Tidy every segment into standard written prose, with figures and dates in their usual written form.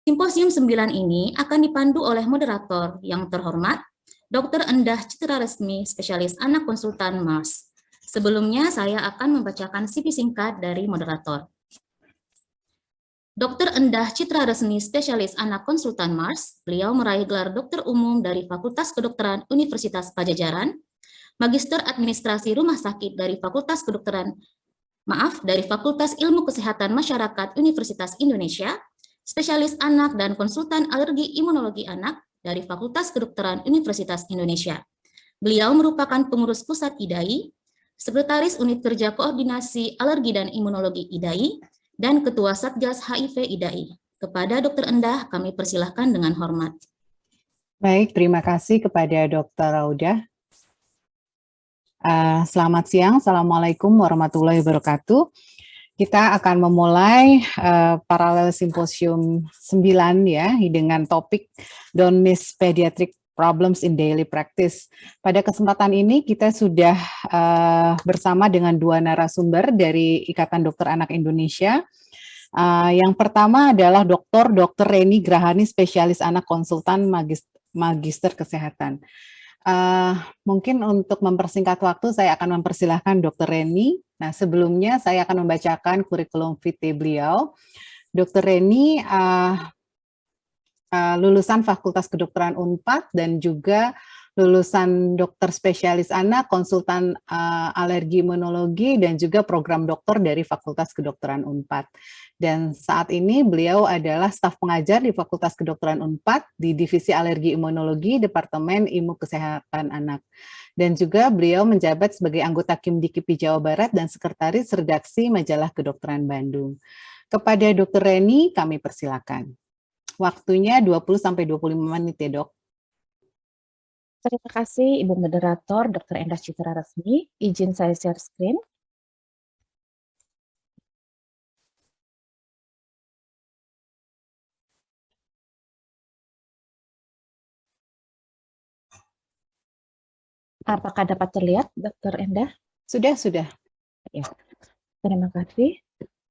Simposium 9 ini akan dipandu oleh moderator yang terhormat, Dr. Endah Citra Resmi, spesialis anak konsultan MARS. Sebelumnya saya akan membacakan CV singkat dari moderator. Dr. Endah Citra Resmi, spesialis anak konsultan MARS, beliau meraih gelar dokter umum dari Fakultas Kedokteran Universitas Pajajaran, Magister Administrasi Rumah Sakit dari Fakultas dari Fakultas Ilmu Kesehatan Masyarakat Universitas Indonesia, spesialis anak dan konsultan alergi imunologi anak dari Fakultas Kedokteran Universitas Indonesia. Beliau merupakan pengurus pusat IDAI, sekretaris unit kerja koordinasi alergi dan imunologi IDAI, dan ketua Satgas HIV IDAI. Kepada Dr. Endah, kami persilahkan dengan hormat. Baik, terima kasih kepada Dr. Raudah. Selamat siang, Assalamualaikum warahmatullahi wabarakatuh. Kita akan memulai paralel simposium 9 ya dengan topik Don't Miss Pediatric Problems in Daily Practice. Pada kesempatan ini kita sudah bersama dengan dua narasumber dari Ikatan Dokter Anak Indonesia. Yang pertama adalah Dr. Reni Grahani, spesialis anak konsultan magister kesehatan. Mungkin untuk mempersingkat waktu, saya akan mempersilahkan Dr. Reni. Nah, sebelumnya saya akan membacakan kurikulum vitae beliau. Dr. Reni lulusan Fakultas Kedokteran Unpad dan juga lulusan dokter spesialis anak, konsultan alergi imunologi, dan juga program doktor dari Fakultas Kedokteran Unpad. Dan saat ini beliau adalah staf pengajar di Fakultas Kedokteran Unpad di Divisi Alergi Imunologi, Departemen Ilmu Kesehatan Anak. Dan juga beliau menjabat sebagai anggota KIM Dikipi Jawa Barat dan sekretaris redaksi Majalah Kedokteran Bandung. Kepada Dr. Reni, kami persilakan. Waktunya 20-25 menit ya, Dok. Terima kasih Ibu Moderator Dr. Endah Citra Resmi. Izin saya share screen. Apakah dapat terlihat, Dr. Endah? Sudah. Ya. Terima kasih.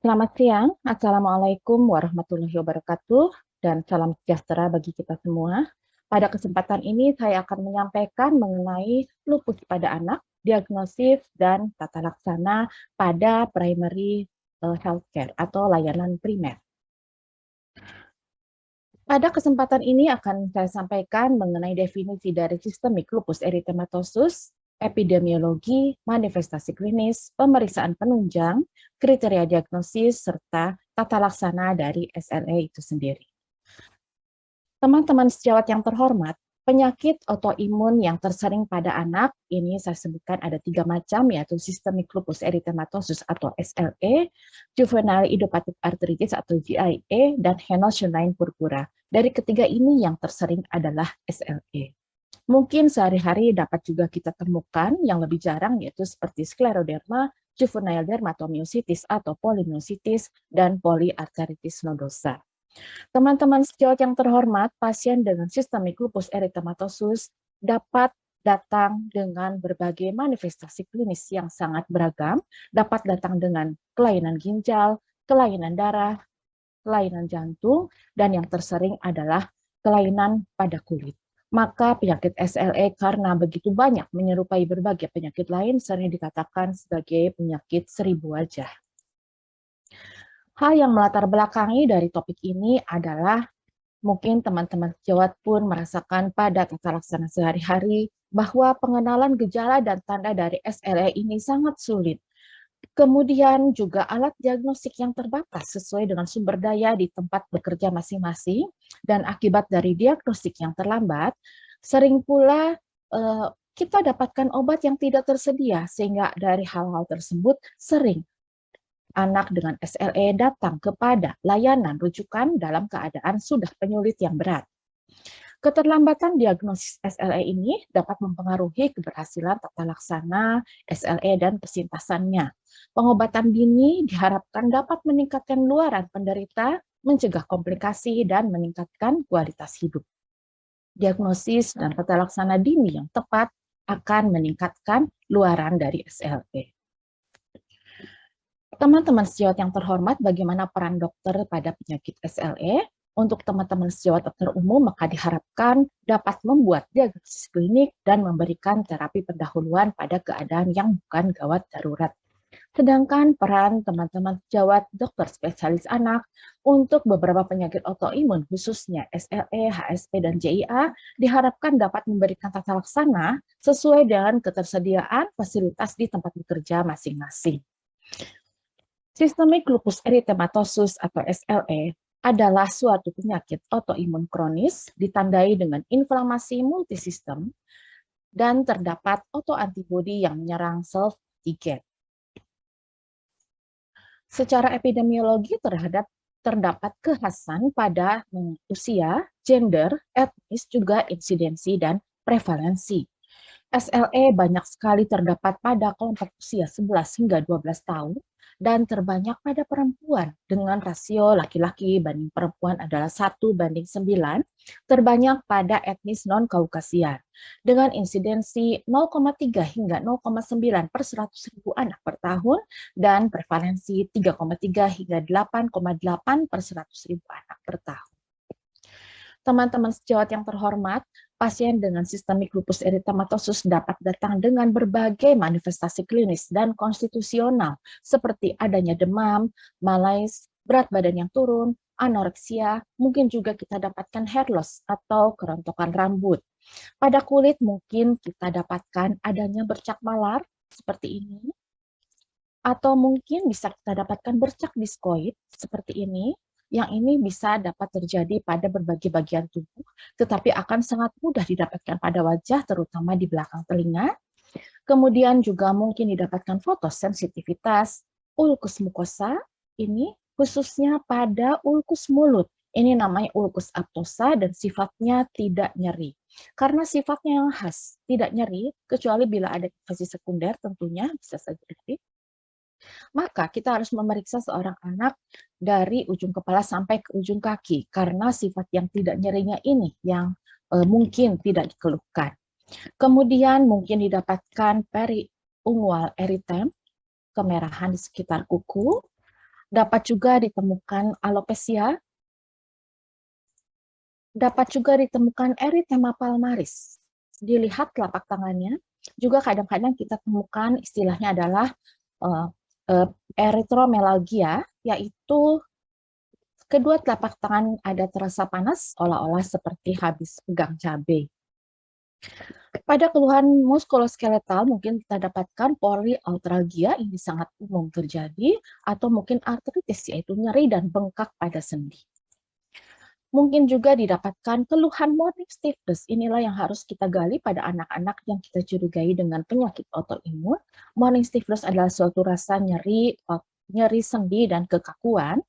Selamat siang. Assalamualaikum warahmatullahi wabarakatuh dan salam sejahtera bagi kita semua. Pada kesempatan ini saya akan menyampaikan mengenai lupus pada anak, diagnosis dan tata laksana pada primary healthcare atau layanan primer. Pada kesempatan ini akan saya sampaikan mengenai definisi dari sistemik lupus eritematosus, epidemiologi, manifestasi klinis, pemeriksaan penunjang, kriteria diagnosis, serta tata laksana dari SLE itu sendiri. Teman-teman sejawat yang terhormat, penyakit autoimun yang tersering pada anak, ini saya sebutkan ada 3 macam, yaitu systemic lupus erythematosus atau SLE, juvenile idiopathic arthritis atau JIA, dan henoch-Lyon purpura. Dari ketiga ini yang tersering adalah SLE. Mungkin sehari-hari dapat juga kita temukan yang lebih jarang, yaitu seperti skleroderma, juvenile dermatomyositis atau polymyositis, dan polyarteritis nodosa. Teman-teman sejawat yang terhormat, pasien dengan sistemik lupus erythematosus dapat datang dengan berbagai manifestasi klinis yang sangat beragam, dapat datang dengan kelainan ginjal, kelainan darah, kelainan jantung, dan yang tersering adalah kelainan pada kulit. Maka penyakit SLE karena begitu banyak menyerupai berbagai penyakit lain sering dikatakan sebagai penyakit 1000 wajah. Hal yang melatar belakangi dari topik ini adalah mungkin teman-teman sejawat pun merasakan pada tata laksana sehari-hari bahwa pengenalan gejala dan tanda dari SLE ini sangat sulit. Kemudian juga alat diagnostik yang terbatas sesuai dengan sumber daya di tempat bekerja masing-masing, dan akibat dari diagnostik yang terlambat, sering pula kita dapatkan obat yang tidak tersedia, sehingga dari hal-hal tersebut sering anak dengan SLE datang kepada layanan rujukan dalam keadaan sudah penyulit yang berat. Keterlambatan diagnosis SLE ini dapat mempengaruhi keberhasilan tata laksana SLE dan persintasannya. Pengobatan dini diharapkan dapat meningkatkan luaran penderita, mencegah komplikasi, dan meningkatkan kualitas hidup. Diagnosis dan tata laksana dini yang tepat akan meningkatkan luaran dari SLE. Teman-teman sejawat yang terhormat, bagaimana peran dokter pada penyakit SLE? Untuk teman-teman sejawat dokter umum, maka diharapkan dapat membuat diagnosis klinik dan memberikan terapi pendahuluan pada keadaan yang bukan gawat darurat. Sedangkan peran teman-teman sejawat dokter spesialis anak untuk beberapa penyakit autoimun, khususnya SLE, HSP, dan JIA, diharapkan dapat memberikan tata laksana sesuai dengan ketersediaan fasilitas di tempat bekerja masing-masing. Sistemik lupus eritematosus atau SLE adalah suatu penyakit autoimun kronis ditandai dengan inflamasi multisistem dan terdapat autoantibodi yang menyerang sel antigen. Secara epidemiologi terdapat kekhasan pada usia, gender, etnis, juga insidensi dan prevalensi. SLE banyak sekali terdapat pada kelompok usia 11 hingga 12 tahun dan terbanyak pada perempuan dengan rasio laki-laki banding perempuan adalah 1:9, terbanyak pada etnis non-Kaukasian dengan insidensi 0,3 hingga 0,9 per 100.000 anak per tahun dan prevalensi 3,3 hingga 8,8 per 100.000 anak per tahun. Teman-teman sejawat yang terhormat, pasien dengan sistemik lupus eritematosus dapat datang dengan berbagai manifestasi klinis dan konstitusional seperti adanya demam, malaise, berat badan yang turun, anoreksia, mungkin juga kita dapatkan hair loss atau kerontokan rambut. Pada kulit mungkin kita dapatkan adanya bercak malar seperti ini, atau mungkin bisa kita dapatkan bercak diskoid seperti ini. Yang ini bisa dapat terjadi pada berbagai bagian tubuh, tetapi akan sangat mudah didapatkan pada wajah, terutama di belakang telinga. Kemudian juga mungkin didapatkan fotosensitivitas, ulkus mukosa, ini khususnya pada ulkus mulut. Ini namanya ulkus aptosa dan sifatnya tidak nyeri. Karena sifatnya yang khas, tidak nyeri, kecuali bila ada infeksi sekunder tentunya bisa saja nyeri. Maka kita harus memeriksa seorang anak dari ujung kepala sampai ke ujung kaki karena sifat yang tidak nyerinya ini yang mungkin tidak dikeluhkan. Kemudian mungkin didapatkan periungual eritem, kemerahan di sekitar kuku. Dapat juga ditemukan alopecia. Dapat juga ditemukan eritema palmaris. Dilihat telapak tangannya. Juga kadang-kadang kita temukan istilahnya adalah erythromelalgia, yaitu kedua telapak tangan ada terasa panas, seolah-olah seperti habis pegang cabai. Pada keluhan muskuloskeletal mungkin kita dapatkan poliarthralgia, ini sangat umum terjadi, atau mungkin artritis, yaitu nyeri dan bengkak pada sendi. Mungkin juga didapatkan keluhan morning stiffness. Inilah yang harus kita gali pada anak-anak yang kita curigai dengan penyakit autoimun. Morning stiffness adalah suatu rasa nyeri sendi dan kekakuan,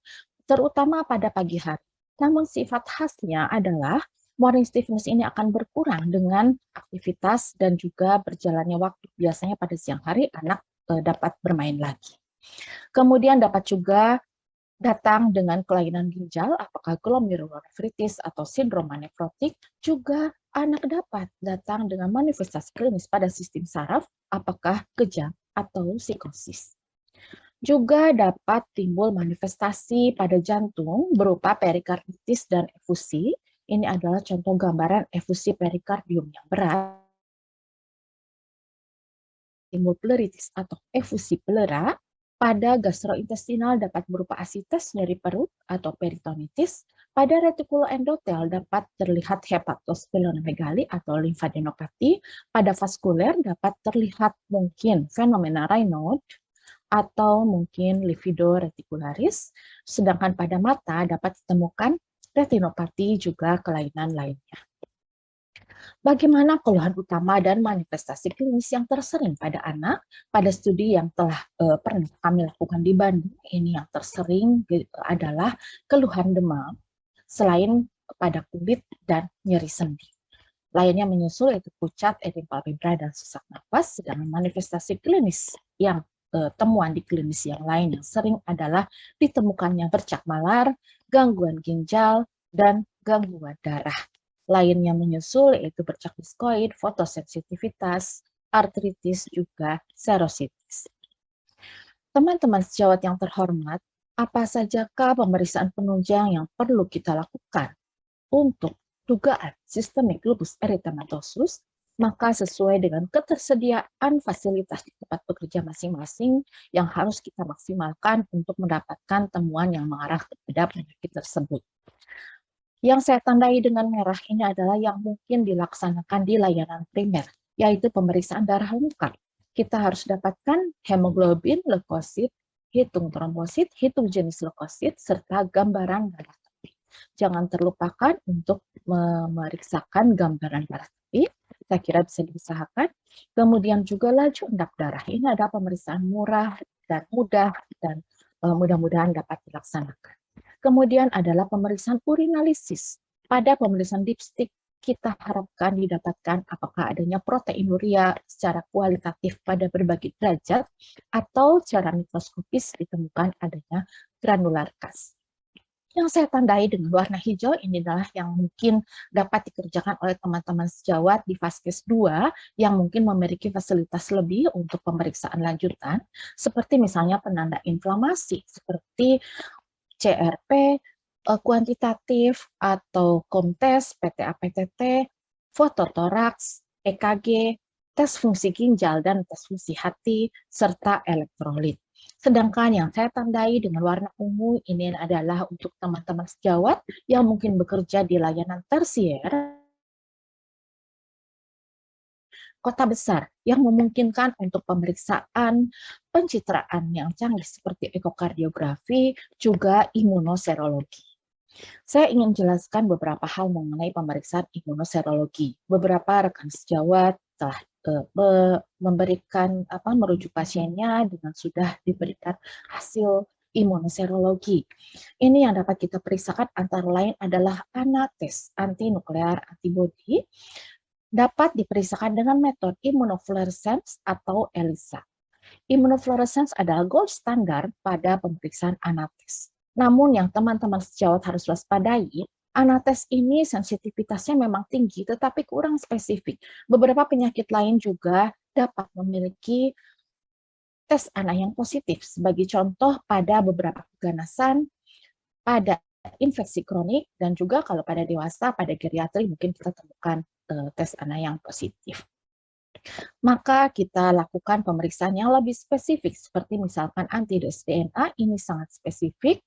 terutama pada pagi hari. Namun sifat khasnya adalah morning stiffness ini akan berkurang dengan aktivitas dan juga berjalannya waktu. Biasanya pada siang hari anak dapat bermain lagi. Kemudian dapat juga datang dengan kelainan ginjal, apakah glomerulonefritis atau sindroma nefrotik, juga anak dapat datang dengan manifestasi klinis pada sistem saraf, apakah kejang atau psikosis. Juga dapat timbul manifestasi pada jantung berupa perikarditis dan efusi. Ini adalah contoh gambaran efusi perikardium yang berat. Timbul pleuritis atau efusi pleura. Pada gastrointestinal dapat berupa asites, nyeri perut atau peritonitis. Pada retikuloendotel dapat terlihat hepatosplenomegali atau limfadenopati. Pada vaskuler dapat terlihat mungkin fenomena Raynaud atau mungkin livido reticularis. Sedangkan pada mata dapat ditemukan retinopati juga kelainan lainnya. Bagaimana keluhan utama dan manifestasi klinis yang tersering pada anak? Pada studi yang telah pernah kami lakukan di Bandung, ini yang tersering adalah keluhan demam, selain pada kulit dan nyeri sendi. Lainnya menyusul yaitu pucat, edema palpebra, dan sesak napas. Sedangkan manifestasi klinis yang temuan di klinis yang lain yang sering adalah ditemukannya bercak malar, gangguan ginjal, dan gangguan darah. Lainnya menyusul yaitu bercak diskoid, fotosensitivitas, artritis, juga serositis. Teman-teman sejawat yang terhormat, Apa sajakah pemeriksaan penunjang yang perlu kita lakukan untuk dugaan sistemik lupus eritematosus? Maka sesuai dengan ketersediaan fasilitas di tempat bekerja masing-masing yang harus kita maksimalkan untuk mendapatkan temuan yang mengarah kepada penyakit tersebut. Yang saya tandai dengan merah ini adalah yang mungkin dilaksanakan di layanan primer, yaitu pemeriksaan darah lengkap. Kita harus dapatkan hemoglobin, leukosit, hitung trombosit, hitung jenis leukosit, serta gambaran darah tepi. Jangan terlupakan untuk memeriksakan gambaran darah tepi, saya kira bisa diusahakan. Kemudian juga laju endap darah. Ini adalah pemeriksaan murah dan mudah, dan mudah-mudahan dapat dilaksanakan. Kemudian adalah pemeriksaan urinalisis. Pada pemeriksaan dipstick, kita harapkan didapatkan apakah adanya proteinuria secara kualitatif pada berbagai derajat, atau secara mikroskopis ditemukan adanya granular kas. Yang saya tandai dengan warna hijau ini adalah yang mungkin dapat dikerjakan oleh teman-teman sejawat di Vaskes 2 yang mungkin memiliki fasilitas lebih untuk pemeriksaan lanjutan, seperti misalnya penanda inflamasi, seperti CRP, kuantitatif, atau KOMTES, PTA-PTT, fototoraks, EKG, tes fungsi ginjal dan tes fungsi hati, serta elektrolit. Sedangkan yang saya tandai dengan warna ungu ini adalah untuk teman-teman sejawat yang mungkin bekerja di layanan tersier, kota besar yang memungkinkan untuk pemeriksaan pencitraan yang canggih seperti ekokardiografi, juga imunoserologi. Saya ingin jelaskan beberapa hal mengenai pemeriksaan imunoserologi. Beberapa rekan sejawat telah merujuk pasiennya dengan sudah diberikan hasil imunoserologi. Ini yang dapat kita periksakan antara lain adalah ANA-tes, anti-nuklear antibody, dapat diperiksakan dengan metode immunofluorescence atau ELISA. Immunofluorescence adalah gold standar pada pemeriksaan ANA-tes. Namun yang teman-teman sejawat harus waspadai, ANA-tes ini sensitivitasnya memang tinggi tetapi kurang spesifik. Beberapa penyakit lain juga dapat memiliki tes ANA yang positif. Sebagai contoh pada beberapa keganasan, pada infeksi kronik, dan juga kalau pada dewasa, pada geriatri mungkin kita temukan tes ANA yang positif. Maka kita lakukan pemeriksaan yang lebih spesifik, seperti misalkan antides DNA, ini sangat spesifik,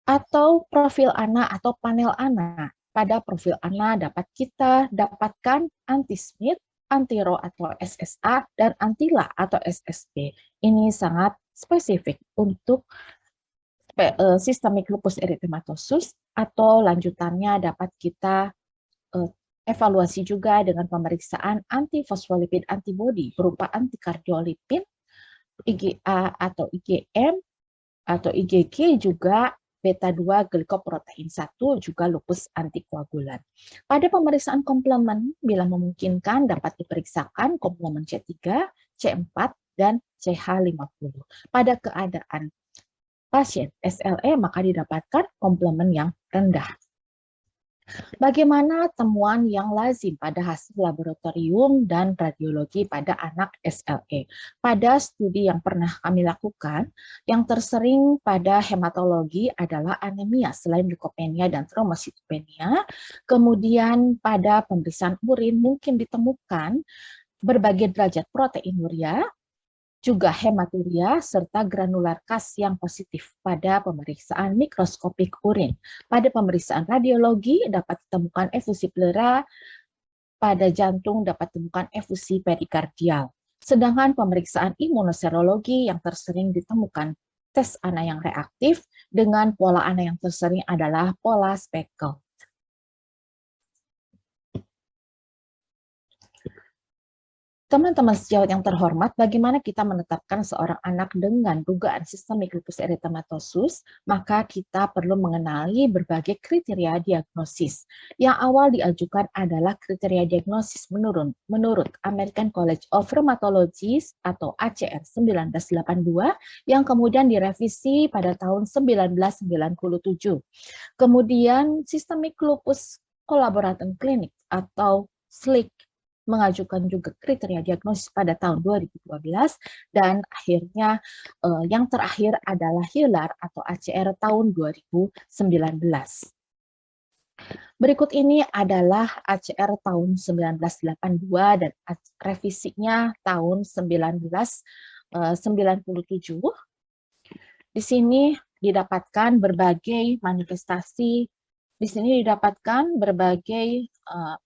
atau profil ANA atau panel ANA. Pada profil ANA dapat kita dapatkan anti-SMID, anti-RO atau SSA, dan anti-LA atau SSB. Ini sangat spesifik untuk sistemik lupus eritematosus, atau lanjutannya dapat kita evaluasi juga dengan pemeriksaan antifosfolipid antibody berupa antikardiolipin, IgA atau IgM, atau IgG, juga beta-2 glikoprotein 1, juga lupus antikoagulan. Pada pemeriksaan komplement, bila memungkinkan dapat diperiksakan komplement C3, C4, dan CH50. Pada keadaan pasien SLE, maka didapatkan komplement yang rendah. Bagaimana temuan yang lazim pada hasil laboratorium dan radiologi pada anak SLE? Pada studi yang pernah kami lakukan, yang tersering pada hematologi adalah anemia selain leukopenia dan trombositopenia. Kemudian pada pemeriksaan urin mungkin ditemukan berbagai derajat proteinuria, juga hematuria, serta granular kas yang positif pada pemeriksaan mikroskopik urin. Pada pemeriksaan radiologi dapat ditemukan efusi pleura, pada jantung dapat ditemukan efusi perikardial. Sedangkan pemeriksaan imunoserologi yang tersering ditemukan tes ANA yang reaktif dengan pola ANA yang tersering adalah pola speckle. Teman-teman sejawat yang terhormat, bagaimana kita menetapkan seorang anak dengan dugaan sistemik lupus eritematosus? Maka kita perlu mengenali berbagai kriteria diagnosis. Yang awal diajukan adalah kriteria diagnosis menurut American College of Rheumatology atau ACR 1982 yang kemudian direvisi pada tahun 1997. Kemudian Systemic Lupus Collaborating Clinic atau SLIC mengajukan juga kriteria diagnosis pada tahun 2012, dan akhirnya yang terakhir adalah HILAR atau ACR tahun 2019. Berikut ini adalah ACR tahun 1982 dan revisinya tahun 1997. Di sini didapatkan berbagai manifestasi,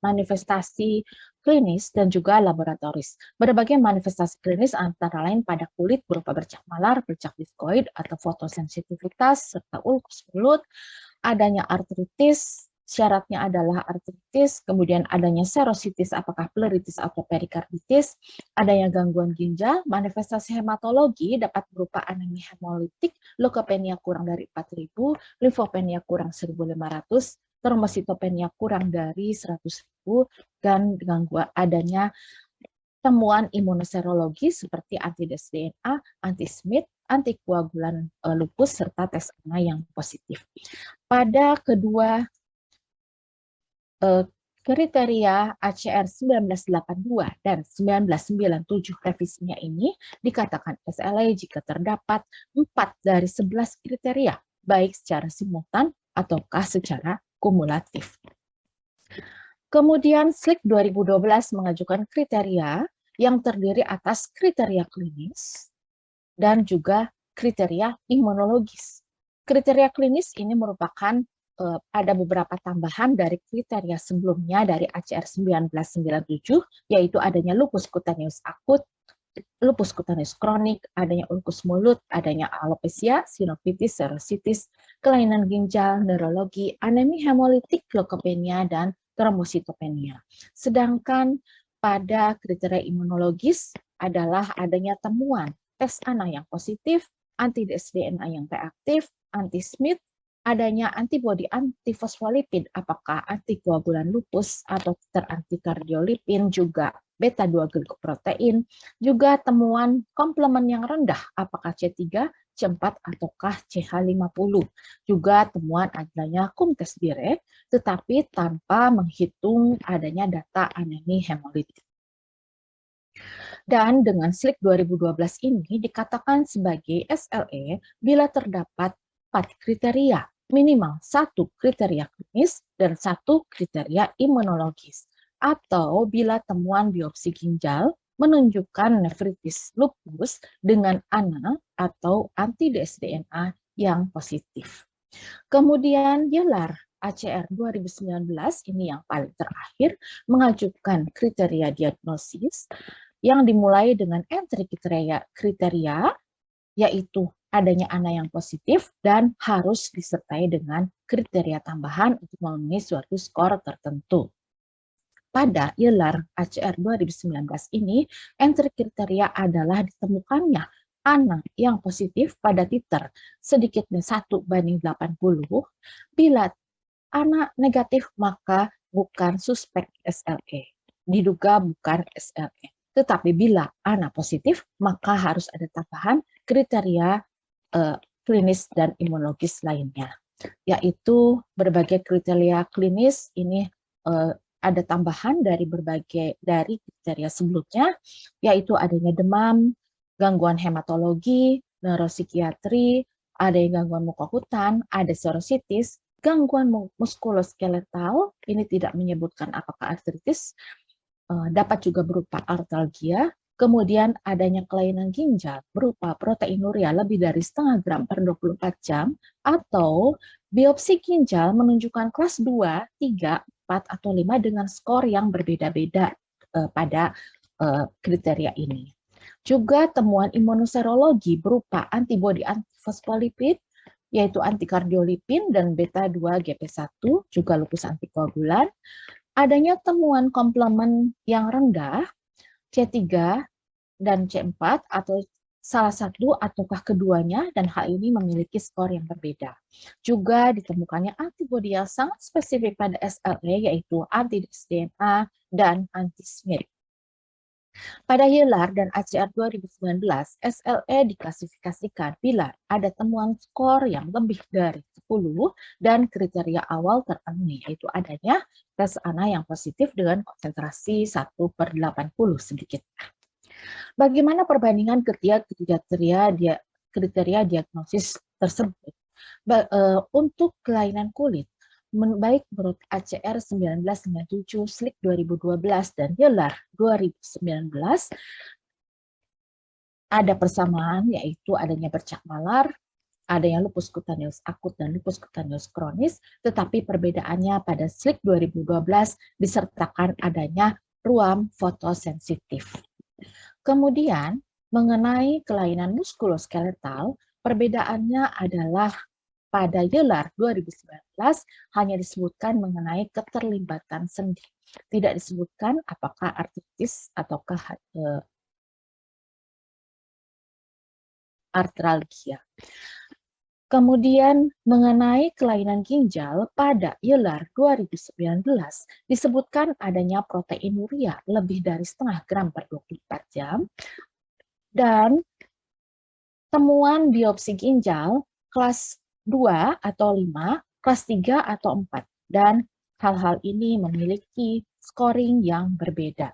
manifestasi klinis dan juga laboratoris. Berbagai manifestasi klinis antara lain pada kulit berupa bercak malar, bercak diskoid atau fotosensitivitas, serta ulkus mulut, adanya artritis, syaratnya adalah artritis, kemudian adanya serositis, apakah pleuritis atau perikarditis, adanya gangguan ginjal, manifestasi hematologi dapat berupa anemia hemolitik, leukopenia kurang dari 4.000, limfopenia kurang 1.500, trombositopenia kurang dari 100.000, dan gangguan adanya temuan imunoserologi seperti anti-dsDNA, anti-SMID, antikoagulan lupus, serta tes ANA yang positif. Pada kedua kriteria ACR 1982 dan 1997 revisinya ini dikatakan SLA jika terdapat 4 dari 11 kriteria, baik secara simultan ataukah secara kumulatif. Kemudian SLIC 2012 mengajukan kriteria yang terdiri atas kriteria klinis dan juga kriteria imunologis. Kriteria klinis ini merupakan ada beberapa tambahan dari kriteria sebelumnya dari ACR 1997, yaitu adanya lupus kutaneus akut, lupus kutaneus kronik, adanya ulkus mulut, adanya alopecia, sinovitis, serositis, kelainan ginjal, neurologi, anemia hemolitik, leukopenia, dan trombositopenia. Sedangkan pada kriteria imunologis adalah adanya temuan tes ANA yang positif, anti-dsDNA yang reaktif, anti-SMID, adanya antibodi antifosfolipid, apakah antikoagulan lupus atau titer antikardiolipin, juga beta-2 glikoprotein, juga temuan komplement yang rendah, apakah C3, C4, ataukah CH50. Juga temuan adanya kumtes direct, tetapi tanpa menghitung adanya data anemia hemolitik. Dan dengan SLIC 2012 ini dikatakan sebagai SLE bila terdapat 4 kriteria, minimal 1 kriteria klinis dan 1 kriteria imunologis, atau bila temuan biopsi ginjal menunjukkan nefritis lupus dengan ANA atau anti-dsDNA yang positif. Kemudian YELAR ACR 2019 ini yang paling terakhir mengajukan kriteria diagnosis yang dimulai dengan entry kriteria, yaitu adanya ANA yang positif dan harus disertai dengan kriteria tambahan untuk memenuhi suatu skor tertentu. Pada YELAR ACR 2019 ini, entry kriteria adalah ditemukannya ANA yang positif pada titer sedikitnya 1:80. Bila ANA negatif, maka bukan suspek SLE, diduga bukan SLE. Tetapi bila ANA positif, maka harus ada tambahan kriteria klinis dan imunologis lainnya, yaitu berbagai kriteria klinis ini ada tambahan dari kriteria sebelumnya, yaitu adanya demam, gangguan hematologi, neuropsikiatri, ada gangguan muka hutan, ada serositis, gangguan muskuloskeletal, ini tidak menyebutkan apakah artritis, dapat juga berupa artalgia, kemudian adanya kelainan ginjal berupa proteinuria lebih dari 0,5 gram per 24 jam, atau biopsi ginjal menunjukkan kelas 2, 3, 4, atau 5 dengan skor yang berbeda-beda pada kriteria ini. Juga temuan imunoserologi berupa antibodi antifosfolipid, yaitu antikardiolipin dan beta-2 GP1, juga lupus antikoagulan. Adanya temuan komplement yang rendah, C3 dan C4, atau salah satu ataukah keduanya, dan hal ini memiliki skor yang berbeda. Juga ditemukannya antibodi yang sangat spesifik pada SLE, yaitu anti-dsDNA dan anti-SMID. Pada YELAR dan ACR 2019, SLE diklasifikasikan bila ada temuan skor yang lebih dari 10 dan kriteria awal terpenuhi, yaitu adanya tes ANA yang positif dengan konsentrasi 1/80 sedikit. Bagaimana perbandingan kriteria diagnosis tersebut? Untuk kelainan kulit, baik menurut ACR 1997, SLIC 2012, dan YELAR 2019, ada persamaan, yaitu adanya bercak malar, adanya lupus kutaneus akut dan lupus kutaneus kronis, tetapi perbedaannya pada SLIC 2012 disertakan adanya ruam fotosensitif. Kemudian, mengenai kelainan muskuloskeletal, perbedaannya adalah pada YELAR 2019 hanya disebutkan mengenai keterlibatan sendi. Tidak disebutkan apakah artritis ataukah artralgia. Kemudian mengenai kelainan ginjal pada YELAR 2019 disebutkan adanya proteinuria lebih dari 0,5 gram per 24 jam dan temuan biopsi ginjal kelas 2 atau 5, kelas 3 atau 4, dan hal-hal ini memiliki scoring yang berbeda.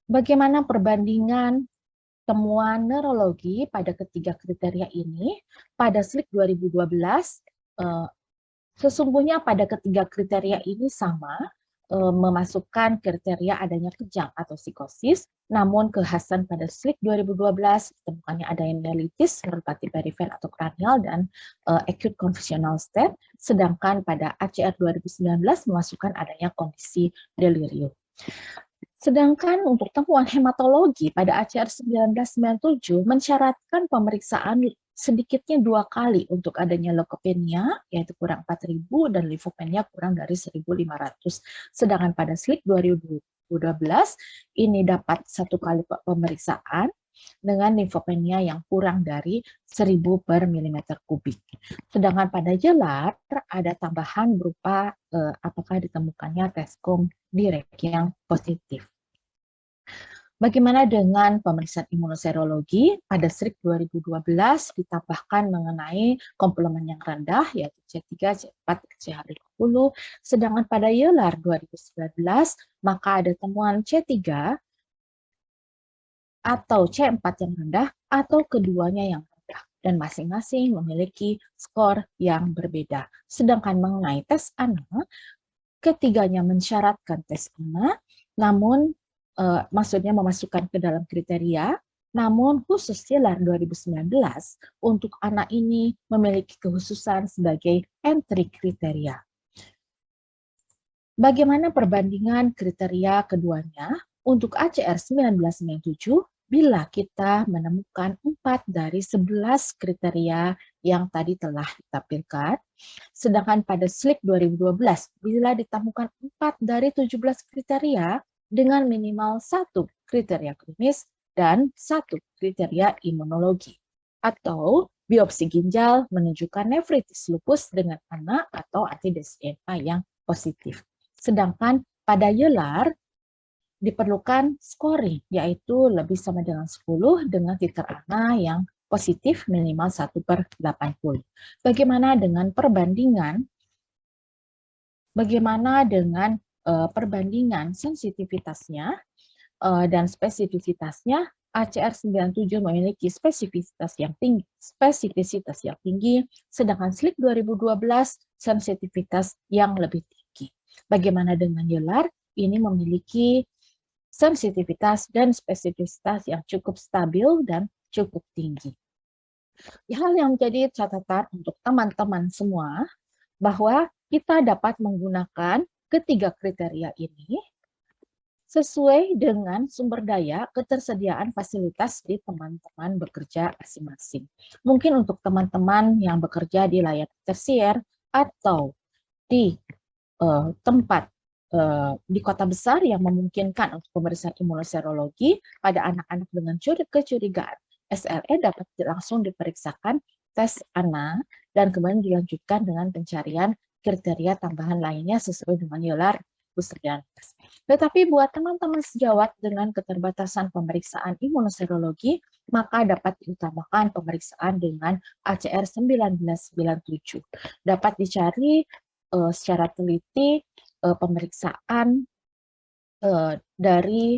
Bagaimana perbandingan temuan neurologi pada ketiga kriteria ini? Pada SLIC 2012, sesungguhnya pada ketiga kriteria ini sama, memasukkan kriteria adanya kejang atau psikosis, namun kekhasan pada SLIC 2012 ditemukannya adanya nelitis, neuropati perifer atau kranial, dan acute confusional state, sedangkan pada ACR 2019 memasukkan adanya kondisi delirium. Sedangkan untuk temuan hematologi pada ACR 1997 mensyaratkan pemeriksaan sedikitnya 2 kali untuk adanya leukopenia, yaitu kurang 4.000, dan limfopenia kurang dari 1.500. Sedangkan pada SLIC 2012 ini dapat 1 kali pemeriksaan dengan limfopenia yang kurang dari 1.000 per milimeter kubik. Sedangkan pada YELAR ada tambahan berupa apakah ditemukannya teskom direk yang positif. Bagaimana dengan pemeriksaan imunoserologi? Pada SLIC 2012 ditambahkan mengenai komplement yang rendah, yaitu C3, C4, CH50. Sedangkan pada YELAR 2019, maka ada temuan C3 atau C4 yang rendah, atau keduanya yang rendah, dan masing-masing memiliki skor yang berbeda. Sedangkan mengenai tes ANA, ketiganya mensyaratkan tes ANA, namun maksudnya memasukkan ke dalam kriteria, namun khusus YELAR 2019 untuk anak ini memiliki kekhususan sebagai entry kriteria. Bagaimana perbandingan kriteria keduanya? Untuk ACR 1997, bila kita menemukan 4 dari 11 kriteria yang tadi telah ditampilkan, sedangkan pada SLIC 2012, bila ditemukan 4 dari 17 kriteria, dengan minimal 1 kriteria klinis dan 1 kriteria imunologi. Atau biopsi ginjal menunjukkan nefritis lupus dengan ANA atau anti-DNA yang positif. Sedangkan pada YELAR diperlukan scoring, yaitu lebih sama dengan 10 dengan titer ANA yang positif minimal 1/80. Bagaimana dengan perbandingan? Bagaimana dengan perbandingan sensitivitasnya dan spesifisitasnya? ACR 97 memiliki spesifisitas yang tinggi, sedangkan SLIC 2012 sensitivitas yang lebih tinggi. Bagaimana dengan YELAR? Ini memiliki sensitivitas dan spesifisitas yang cukup stabil dan cukup tinggi. Hal yang menjadi catatan untuk teman-teman semua, bahwa kita dapat menggunakan ketiga kriteria ini sesuai dengan sumber daya ketersediaan fasilitas di teman-teman bekerja masing-masing. Mungkin untuk teman-teman yang bekerja di layanan tersier atau di tempat di kota besar yang memungkinkan untuk pemeriksaan imunoserologi pada anak-anak dengan kecurigaan SLE dapat langsung diperiksakan tes ANA dan kemudian dilanjutkan dengan pencarian kriteria tambahan lainnya sesuai dengan YELAR pusterjaan. Tetapi buat teman-teman sejawat dengan keterbatasan pemeriksaan imunoserologi, maka dapat diutamakan pemeriksaan dengan ACR 1997. Dapat dicari secara teliti pemeriksaan dari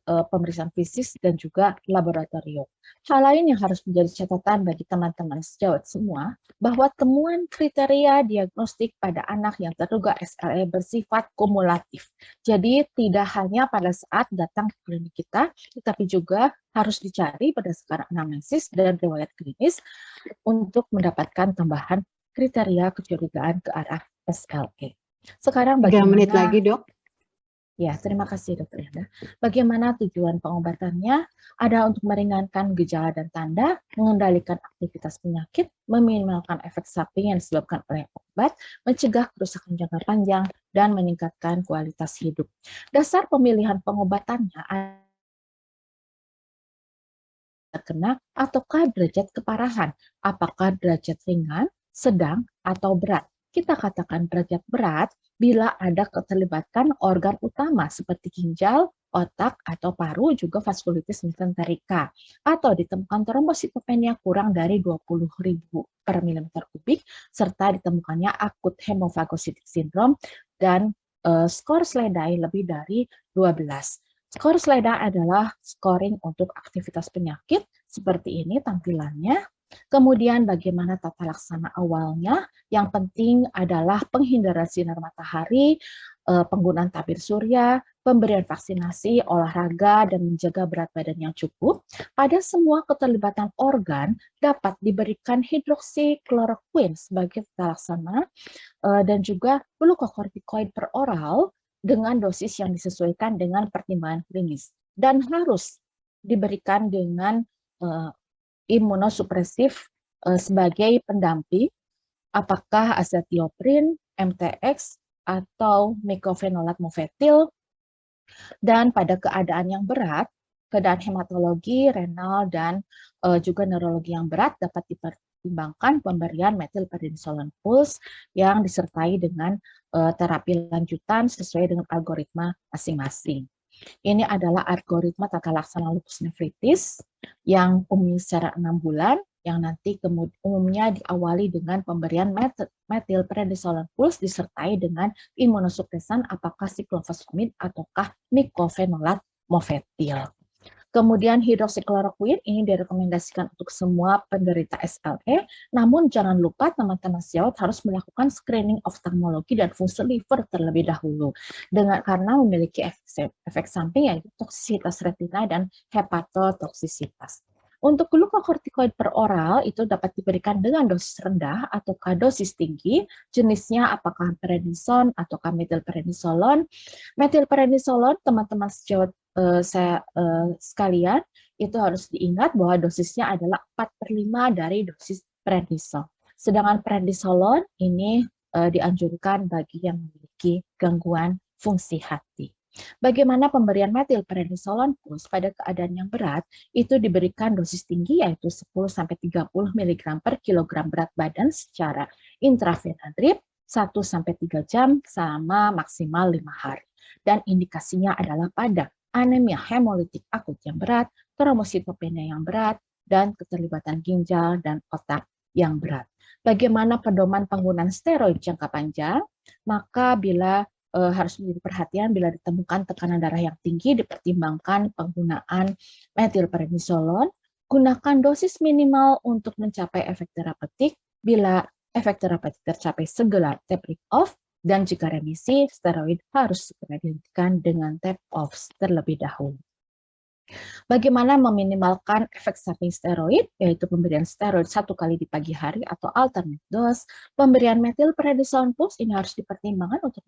pemeriksaan fisik dan juga laboratorium. Hal lain yang harus menjadi catatan bagi teman-teman sejawat semua, bahwa temuan kriteria diagnostik pada anak yang terduga SLE bersifat kumulatif. Jadi tidak hanya pada saat datang ke klinik kita, tetapi juga harus dicari berdasarkan anamnesis dan riwayat klinis untuk mendapatkan tambahan kriteria kecurigaan ke arah SLE. Sekarang 3 menit bagaimana? lagi, Dok. Ya, terima kasih Dr. Yanda. Bagaimana tujuan pengobatannya? Ada untuk meringankan gejala dan tanda, mengendalikan aktivitas penyakit, meminimalkan efek samping yang disebabkan oleh obat, mencegah kerusakan jangka panjang, dan meningkatkan kualitas hidup. Dasar pemilihan pengobatannya terkena ataukah derajat keparahan, apakah derajat ringan, sedang, atau berat. Kita katakan derajat berat bila ada keterlibatan organ utama seperti ginjal, otak, atau paru, juga vaskulitis mesenterika, atau ditemukan trombositopenia kurang dari 20.000 per milimeter kubik, serta ditemukannya akut hemofagositic syndrome dan skor SLEDAI lebih dari 12. Skor SLEDAI adalah scoring untuk aktivitas penyakit, seperti ini tampilannya. Kemudian bagaimana tata laksana awalnya? Yang penting adalah penghindaran sinar matahari, penggunaan tabir surya, pemberian vaksinasi, olahraga, dan menjaga berat badan yang cukup. Pada semua keterlibatan organ dapat diberikan hidroksikloroquine sebagai tata laksana dan juga glukokortikoid per oral dengan dosis yang disesuaikan dengan pertimbangan klinis dan harus diberikan dengan imunosupresif sebagai pendamping, apakah azathioprin, MTX, atau mycophenolate mofetil. Dan pada keadaan yang berat, keadaan hematologi, renal, dan juga neurologi yang berat dapat dipertimbangkan pemberian metilprednisolone pulse yang disertai dengan terapi lanjutan sesuai dengan algoritma masing-masing. Ini adalah algoritma tata laksana lupus nefritis yang umumnya secara 6 bulan, yang nanti umumnya diawali dengan pemberian metilprednisolone pulse disertai dengan imunosupresan apakah siklofosfamid ataukah mycophenolate mofetil. Kemudian hidroksikloroquine ini direkomendasikan untuk semua penderita SLE, namun jangan lupa teman-teman sejawat harus melakukan screening oftalmologi dan fungsi liver terlebih dahulu, karena memiliki efek samping yaitu toksisitas retina dan hepatotoksisitas. Untuk glukokortikoid per oral itu dapat diberikan dengan dosis rendah ataukah dosis tinggi, jenisnya apakah prednison ataukah metilprednisolone. Metilprednisolone, teman-teman sejawat sekalian, itu harus diingat bahwa dosisnya adalah 4/5 dari dosis prednison. Sedangkan prednisolone ini dianjurkan bagi yang memiliki gangguan fungsi hati. Bagaimana pemberian metilprednisolone pulse pada keadaan yang berat itu diberikan dosis tinggi yaitu 10-30 mg per kilogram berat badan secara intravena drip 1-3 jam selama maksimal 5 hari. Dan indikasinya adalah pada anemia hemolitik akut yang berat, trombositopenia yang berat, dan keterlibatan ginjal dan otak yang berat. Bagaimana pedoman penggunaan steroid jangka panjang? Maka bila harus menjadi perhatian bila ditemukan tekanan darah yang tinggi, dipertimbangkan penggunaan metilprednisolone. Gunakan dosis minimal untuk mencapai efek terapeutik. Bila efek terapeutik tercapai, segera tapering off, dan jika remisi, steroid harus segera dihentikan dengan tap off terlebih dahulu. Bagaimana meminimalkan efek samping steroid, yaitu pemberian steroid 1 kali di pagi hari atau alternate dose. Pemberian metilprednisolone pulse ini harus dipertimbangkan untuk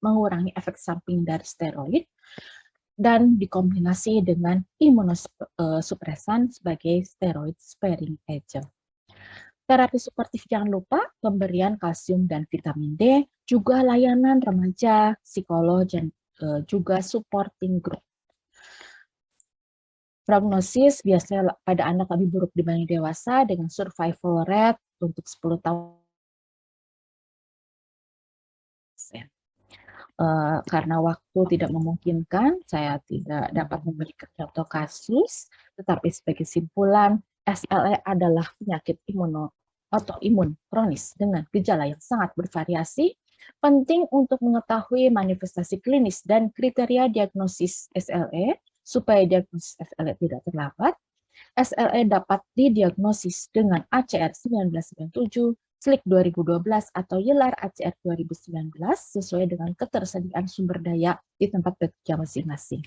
mengurangi efek samping dari steroid dan dikombinasi dengan imunosupresan sebagai steroid sparing agent. Terapi suportif jangan lupa pemberian kalsium dan vitamin D, juga layanan remaja, psikolog, dan juga supporting group. Prognosis biasanya pada anak lebih buruk dibanding dewasa dengan survival rate untuk 10 tahun. Karena waktu tidak memungkinkan, saya tidak dapat memberikan contoh kasus, tetapi sebagai simpulan, SLE adalah penyakit autoimun kronis dengan gejala yang sangat bervariasi. Penting untuk mengetahui manifestasi klinis dan kriteria diagnosis SLE supaya diagnosis SLE tidak terlambat. SLE dapat didiagnosis dengan ACR 1997, SLIC 2012, atau YELAR ACR 2019 sesuai dengan ketersediaan sumber daya di tempat bekerja masing-masing.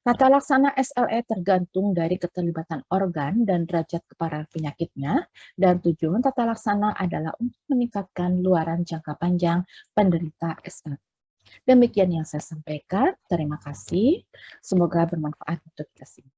Tata laksana SLE tergantung dari keterlibatan organ dan derajat keparahan penyakitnya, dan tujuan tata laksana adalah untuk meningkatkan luaran jangka panjang penderita SLE. Demikian yang saya sampaikan. Terima kasih. Semoga bermanfaat untuk kita semua.